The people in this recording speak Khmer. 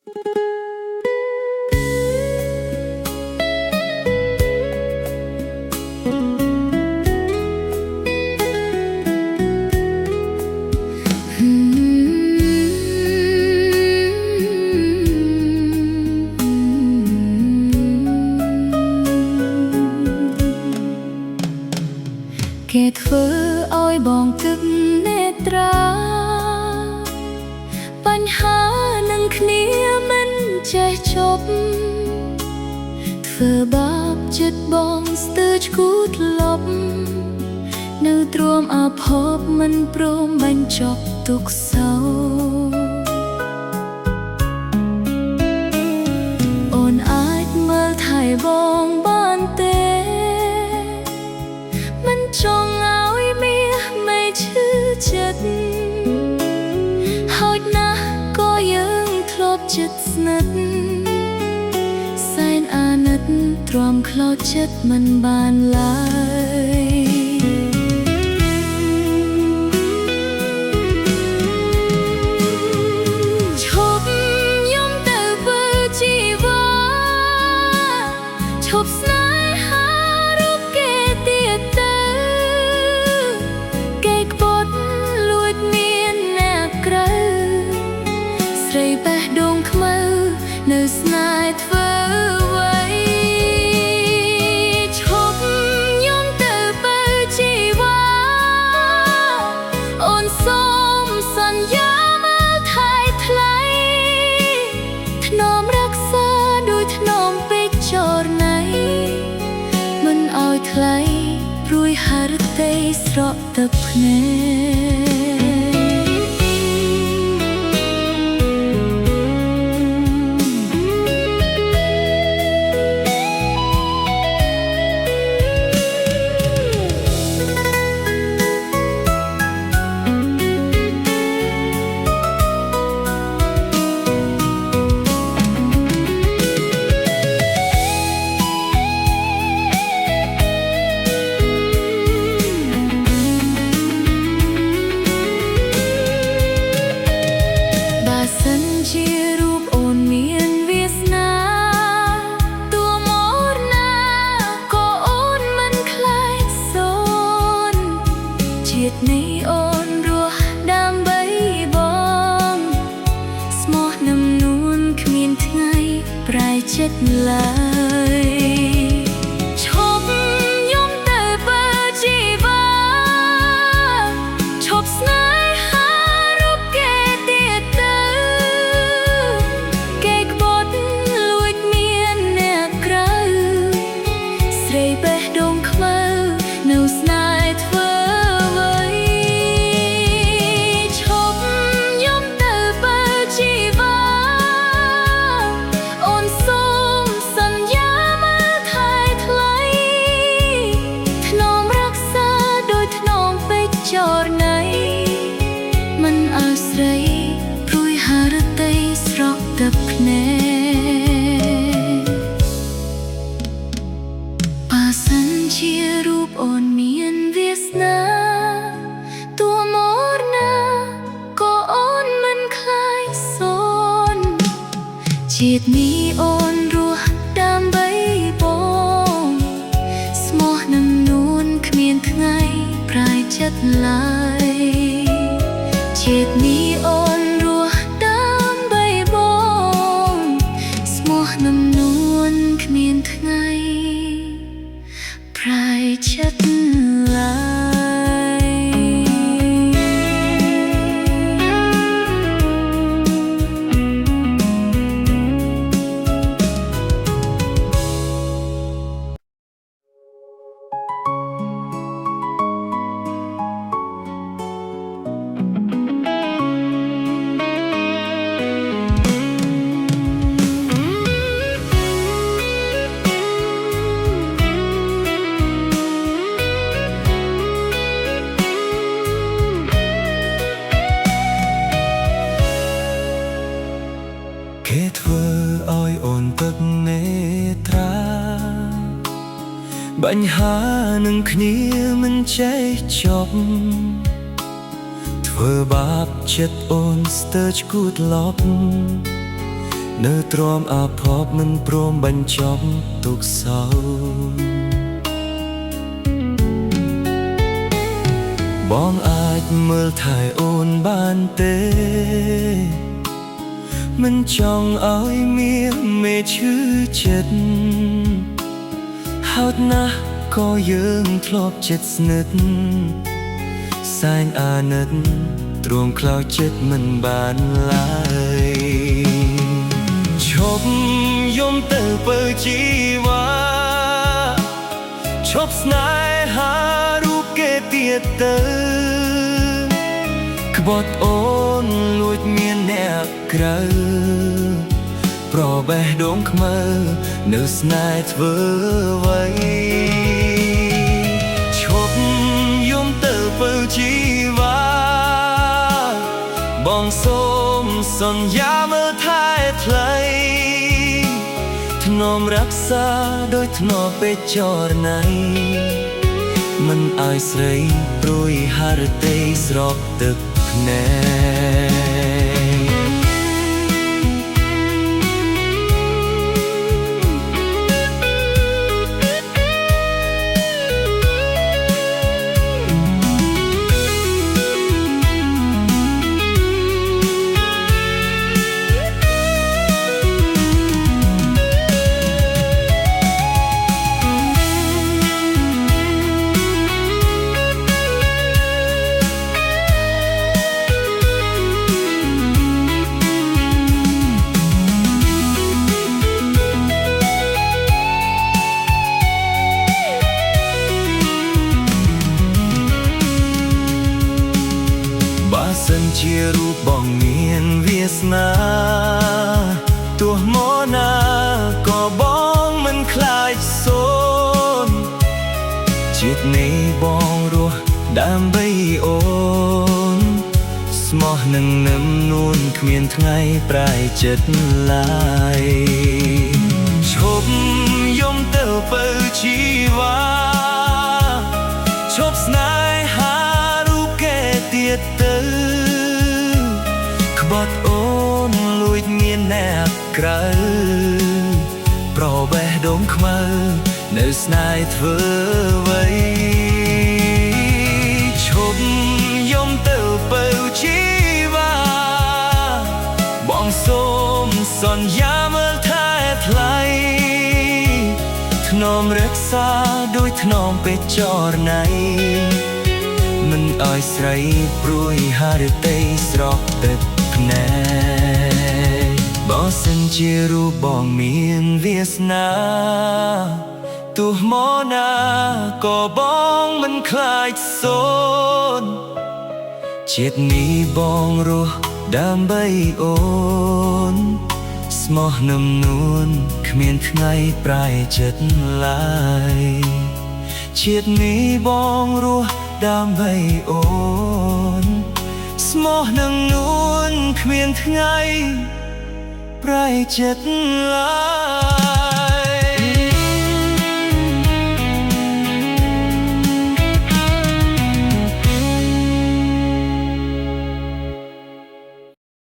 គេធ្វើឲ្យបងទឹកនេត្រាបញ្ហានឹងគ្នាមិនចេះចប់ធ្វើបាបចិត្តបងស្ទើរឈួតលប់នៅទ្រាំអាភពមិនព្រមបញ្ចប់ទុក្ខសោកអូនអាចមើលថែបងបានទេមិនចង់ឲ្យមាសไม่ឈឺចិត្តហូចណាស់ក៏យើងធ្លាប់ចិត្តស្និទ្ធសែនអាណិតទ្រាំខ្លោចចិត្តមិនបានឡើយឈប់យំទៅបើជីវ៉ាឈប់ស្នេហារូបគេទៀតទៅគេក្បត់លួចមានអ្នកក្រៅស្រីបេះដូងខ្មៅនៅស្នេហ៍ធ្វើអ្វីឈប់យំទៅបើជីវ៉ាអូនសូមសន្យាមើលថែថ្លៃថ្នមរក្សាដូចថ្នមពេកចរណៃមិនឲ្យថ្លៃព្រួយហឫទ័យស្រក់ទឹកភ្នែសិនជារូបអូនមានវាសនាតួមរណាក៏អូនមិនខ្លាចសូន្យជាតិនេះអូនរស់ដើម្បីបងស្មោះនឹងនួនគ្មានថ្ងៃប្រែចិត្តឡើយឈប់យំទៅបើជីវ៉ាឈប់ស្នេហារូបគេទៀតទៅគេក្បត់លួចមានអ្នកក្រៅស្រីបេះដូងខ្មៅនៅស្នេហ៍ធ្វើអ្វីឈប់យំទៅបើជីវ៉ាអូនសូមសន្យាមើលថែថ្លៃថ្នមរក្សាដូចថ្នមពេកចរណៃមិនឲ្យស្រីព្រួយហឫទ័យស្រក់ទឹកភ្នែកបើសិនជារូបអូនមានវាសនាតួមរណាក៏អូនមិនខ្លាចសូន្យជាតិនេះអូនរស់ដើម្បីបងស្មោះនឹងនួនគ្មានថ្ងៃប្រែចិត្តឡើយជាតិនេះអូនរស់ដើម្បីបងស្មោះនឹងនួនគ្មានថ្ងៃប្រែចិត្តឡើយគេធ្វើឲ្យអូនទឹកនេត្រាបញ្ហានឹងគ្នាមិនចេះចប់ធ្វើបាបចិត្តអូនស្ទើរឈួតលប់ នៅទ្រាំអាភពមិនព្រមបញ្ចប់ទុកសោបងអាចមើលថែអូនបានទេមិនចង់ឲ្យមានមេឈឺចិត្តហោចណាស់ក៏យើងធ្លាប់ចិត្តស្និទ្ធសែងអាណិតទ្រាំខ្លោចចិត្តមិនបានឡើយឈប់យំទៅបើជីវ៉ាឈប់ស្នេហារូបគេទៀតទៅក្បត់អូនលួចមានអ្នកក្រៅប្របេះដូងខ្មៅនៅស្នេហ៍ធ្វើអ្វីឈប់យំទៅបើជីវ៉ាបងសូមសន្យាមើលថែថ្លៃធ្នមរក្សាដោយធ្នមពេកចរណៃមិនឲ្យស្រីព្រួយហរតីស្រក់ទឹកភ្នែសិនជារូបបងមានវាសនាទោះមកណាក៏បងមិនខ្លាចសូនជាតិនេះបងរស់ដើម្បីអូនស្មោះនឹងនឹមនួនគ្មានថ្ងៃប្រែចិត្តឡើយឈប់យំទៅបើជីវ៉ាឈប់ស្នេហារូបគេទៀតទៅក្បត់អូនលួចមានអ្នកក្រៅប្របេះដូងខ្មៅនៅស្នេហ៍ធ្វើអ្វីឈប់យំទៅបើជីវ៉ាបងសូមសន្យាមើលថែថ្លៃធ្នមរក្សាដោយធ្នមពេកចរណៃមិនឲ្យស្រីព្រួយហរតីស្រក់ទឹកភ្នែកបើសិនជារូបបងមានវាសនាទោះមកណាក៏បងមិនខ្លាចសូនជាតិនេះបងរស់ដើម្បីអូនស្មោះនឹមនួនគ្មានថ្ងៃប្រែចិត្តឡើយជាតិនេះបងរស់ដើម្បីអូនស្មោះនឹងនួនគ្មានថ្ងៃប្រែចិត្តឡើយ